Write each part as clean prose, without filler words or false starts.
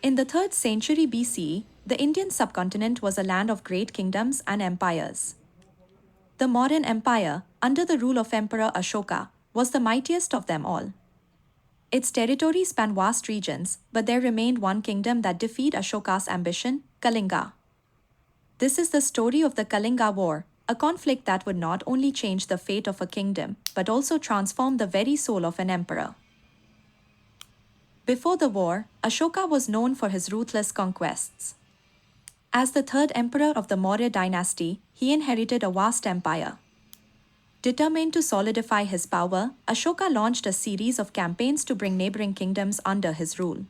In the 3rd century BCE, the Indian subcontinent was a land of great kingdoms and empires. The Mauryan Empire, under the rule of Emperor Ashoka, was the mightiest of them all. Its territory spanned vast regions, but there remained one kingdom that defied Ashoka's ambition, Kalinga. This is the story of the Kalinga War, a conflict that would not only change the fate of a kingdom, but also transform the very soul of an emperor. Before the war, Ashoka was known for his ruthless conquests. As the 3rd emperor of the Maurya dynasty, he inherited a vast empire. Determined to solidify his power, Ashoka launched a series of campaigns to bring neighboring kingdoms under his rule.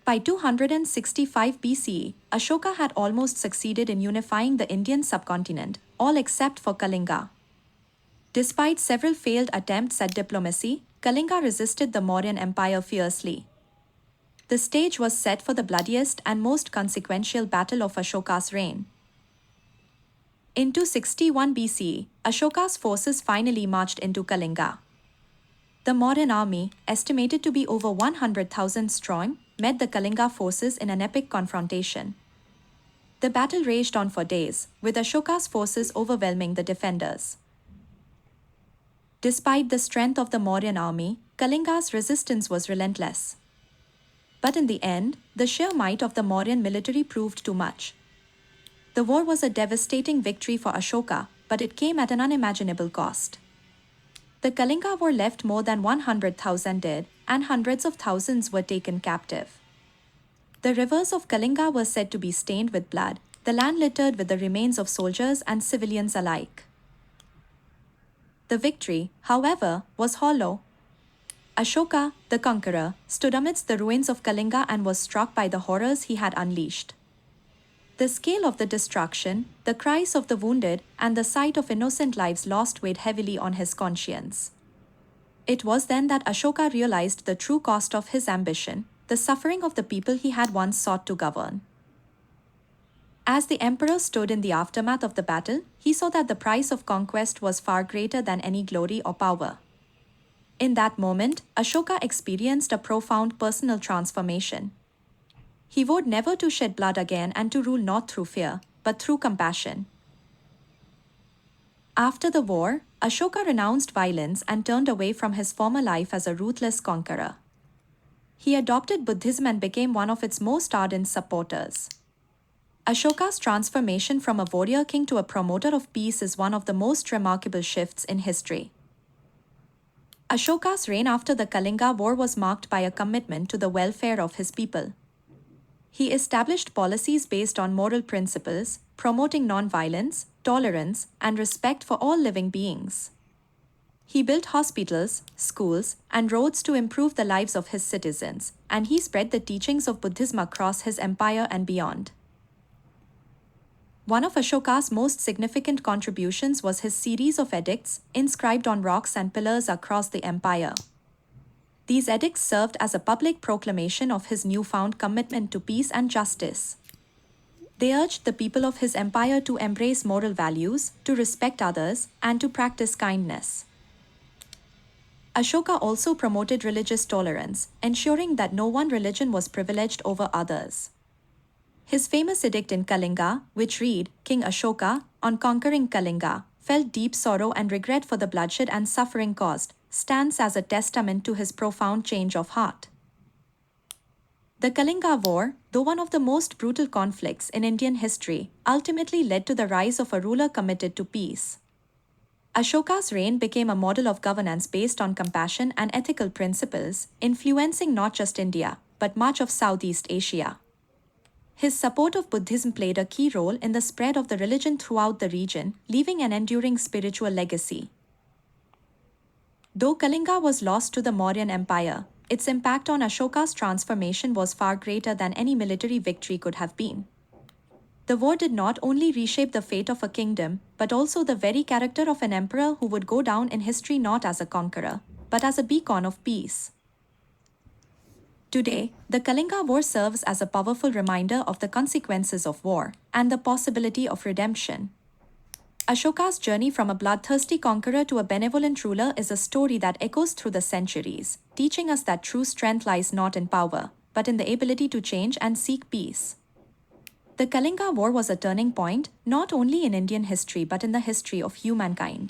By 265 BCE, Ashoka had almost succeeded in unifying the Indian subcontinent, all except for Kalinga. Despite several failed attempts at diplomacy, Kalinga resisted the Mauryan Empire fiercely. The stage was set for the bloodiest and most consequential battle of Ashoka's reign. In 261 BCE, Ashoka's forces finally marched into Kalinga. The Mauryan army, estimated to be over 100,000 strong, met the Kalinga forces in an epic confrontation. The battle raged on for days, with Ashoka's forces overwhelming the defenders. Despite the strength of the Mauryan army, Kalinga's resistance was relentless. But in the end, the sheer might of the Mauryan military proved too much. The war was a devastating victory for Ashoka, but it came at an unimaginable cost. The Kalinga war left more than 100,000 dead, and hundreds of thousands were taken captive. The rivers of Kalinga were said to be stained with blood, the land littered with the remains of soldiers and civilians alike. The victory, however, was hollow. Ashoka, the conqueror, stood amidst the ruins of Kalinga and was struck by the horrors he had unleashed. The scale of the destruction, the cries of the wounded, and the sight of innocent lives lost weighed heavily on his conscience. It was then that Ashoka realized the true cost of his ambition, the suffering of the people he had once sought to govern. As the emperor stood in the aftermath of the battle, he saw that the price of conquest was far greater than any glory or power. In that moment, Ashoka experienced a profound personal transformation. He vowed never to shed blood again and to rule not through fear, but through compassion. After the war, Ashoka renounced violence and turned away from his former life as a ruthless conqueror. He adopted Buddhism and became one of its most ardent supporters. Ashoka's transformation from a warrior king to a promoter of peace is one of the most remarkable shifts in history. Ashoka's reign after the Kalinga War was marked by a commitment to the welfare of his people. He established policies based on moral principles, promoting non-violence, tolerance, and respect for all living beings. He built hospitals, schools, and roads to improve the lives of his citizens, and he spread the teachings of Buddhism across his empire and beyond. One of Ashoka's most significant contributions was his series of edicts, inscribed on rocks and pillars across the empire. These edicts served as a public proclamation of his newfound commitment to peace and justice. They urged the people of his empire to embrace moral values, to respect others, and to practice kindness. Ashoka also promoted religious tolerance, ensuring that no one religion was privileged over others. His famous edict in Kalinga, which read, "King Ashoka, on conquering Kalinga, felt deep sorrow and regret for the bloodshed and suffering caused," stands as a testament to his profound change of heart. The Kalinga War, though one of the most brutal conflicts in Indian history, ultimately led to the rise of a ruler committed to peace. Ashoka's reign became a model of governance based on compassion and ethical principles, influencing not just India, but much of Southeast Asia. His support of Buddhism played a key role in the spread of the religion throughout the region, leaving an enduring spiritual legacy. Though Kalinga was lost to the Mauryan Empire, its impact on Ashoka's transformation was far greater than any military victory could have been. The war did not only reshape the fate of a kingdom, but also the very character of an emperor who would go down in history not as a conqueror, but as a beacon of peace. Today, the Kalinga War serves as a powerful reminder of the consequences of war and the possibility of redemption. Ashoka's journey from a bloodthirsty conqueror to a benevolent ruler is a story that echoes through the centuries, teaching us that true strength lies not in power, but in the ability to change and seek peace. The Kalinga War was a turning point not only in Indian history but in the history of humankind.